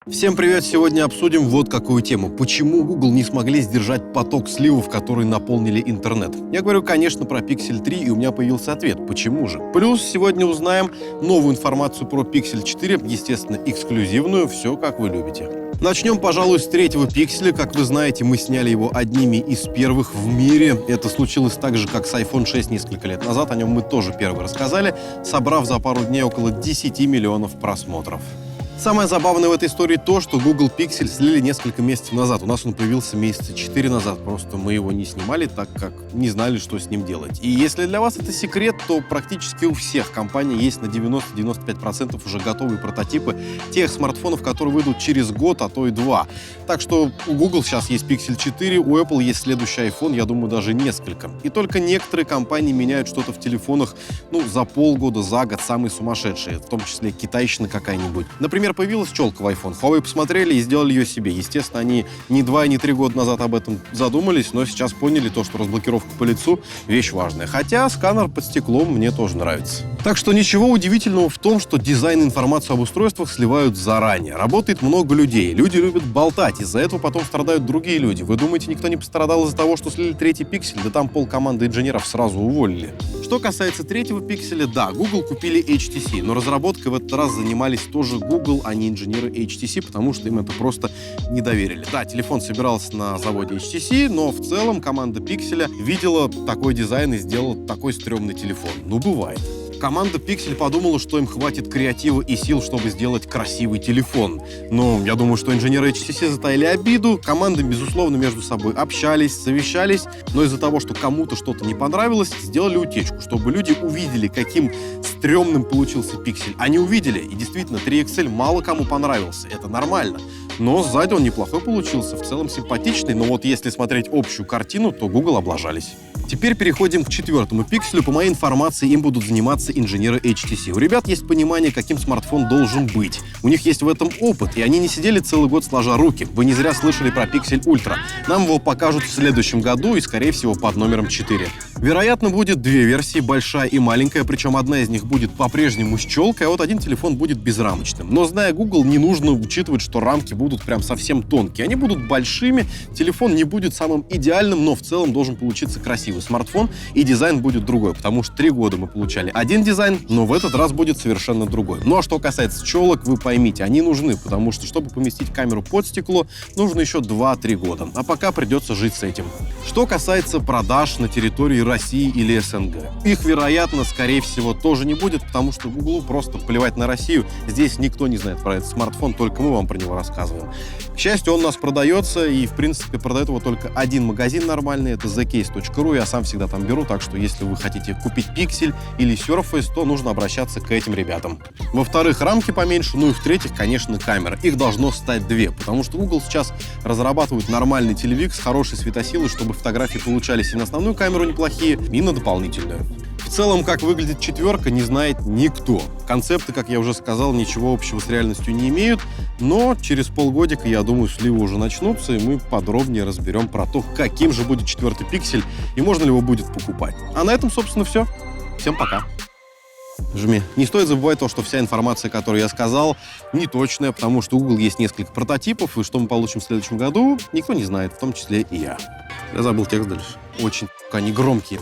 Всем привет! Сегодня обсудим вот какую тему. Почему Google не смогли сдержать поток сливов, которые наполнили интернет? Я говорю, конечно, про Pixel 3, и у меня появился ответ. Почему же? Плюс сегодня узнаем новую информацию про Pixel 4, естественно, эксклюзивную, все как вы любите. Начнем, пожалуй, с третьего пикселя. Как вы знаете, мы сняли его одними из первых в мире. Это случилось так же, как с iPhone 6 несколько лет назад. О нем мы тоже первые рассказали, собрав за пару дней около 10 миллионов просмотров. Самое забавное в этой истории то, что Google Pixel слили несколько месяцев назад. У нас он появился месяца 4 назад. Просто мы его не снимали, так как не знали, что с ним делать. И если для вас это секрет, то практически у всех компаний есть на 90-95% уже готовые прототипы тех смартфонов, которые выйдут через год, а то и 2. Так что у Google сейчас есть Pixel 4, у Apple есть следующий iPhone, я думаю, даже несколько. И только некоторые компании меняют что-то в телефонах, за полгода, за год, самые сумасшедшие, в том числе китайщина какая-нибудь. Например, появилась челка в iPhone. Huawei посмотрели и сделали ее себе. Естественно, они не 2 и не 3 года назад об этом задумались, но сейчас поняли то, что разблокировка по лицу — вещь важная. Хотя сканер под стеклом мне тоже нравится. Так что ничего удивительного в том, что дизайн и информацию об устройствах сливают заранее. Работает много людей. Люди любят болтать. Из-за этого потом страдают другие люди. Вы думаете, никто не пострадал из-за того, что слили третий пиксель? Да там полкоманды инженеров сразу уволили. Что касается третьего пикселя, да, Google купили HTC, но разработкой в этот раз занимались тоже Google, а не инженеры HTC, потому что им это просто не доверили. Да, телефон собирался на заводе HTC, но в целом команда Pixel видела такой дизайн и сделала такой стрёмный телефон. Бывает. Команда Pixel подумала, что им хватит креатива и сил, чтобы сделать красивый телефон. Но я думаю, что инженеры HTC затаили обиду. Команды, безусловно, между собой общались, совещались, но из-за того, что кому-то что-то не понравилось, сделали утечку, чтобы люди увидели, каким стрёмным получился Pixel. Они увидели, и действительно, 3XL мало кому понравился. Это нормально. Но сзади он неплохой получился, в целом симпатичный, но вот если смотреть общую картину, то Google облажались. Теперь переходим к четвертому пикселю. По моей информации, им будут заниматься инженеры HTC. У ребят есть понимание, каким смартфон должен быть. У них есть в этом опыт, и они не сидели целый год сложа руки. Вы не зря слышали про Pixel Ultra. Нам его покажут в следующем году и, скорее всего, под номером 4. Вероятно, будет две версии, большая и маленькая, причем одна из них будет по-прежнему с челкой, а вот один телефон будет безрамочным. Но, зная Google, не нужно учитывать, что рамки будут прям совсем тонкие. Они будут большими, телефон не будет самым идеальным, но в целом должен получиться красивый смартфон, и дизайн будет другой, потому что 3 года мы получали один дизайн, но в этот раз будет совершенно другой. Ну а что касается челок, вы поймите, они нужны, потому что, чтобы поместить камеру под стекло, нужно еще 2-3 года, а пока придется жить с этим. Что касается продаж на территории России или СНГ, их, вероятно, скорее всего, тоже не будет, потому что Google просто плевать на Россию, здесь никто не знает про этот смартфон, только мы вам про него рассказываем. К счастью, он у нас продается, и, в принципе, продает его только один магазин нормальный, это thecase.ru, я сам всегда там беру, так что если вы хотите купить Pixel или Surface, то нужно обращаться к этим ребятам. Во-вторых, рамки поменьше, и в-третьих, конечно, камера. Их должно стать 2, потому что Google сейчас разрабатывает нормальный телевик с хорошей светосилой, чтобы фотографии получались и на основную камеру неплохие, и на дополнительную. В целом, как выглядит четверка, не знает никто. Концепты, как я уже сказал, ничего общего с реальностью не имеют, но через полгодика, я думаю, сливы уже начнутся, и мы подробнее разберем про то, каким же будет четвертый пиксель и можно ли его будет покупать. А на этом, собственно, все. Всем пока. Жми. Не стоит забывать то, что вся информация, которую я сказал, не точная, потому что у Google есть несколько прототипов, и что мы получим в следующем году, никто не знает, в том числе и я. Я забыл текст дальше. Очень они громкие.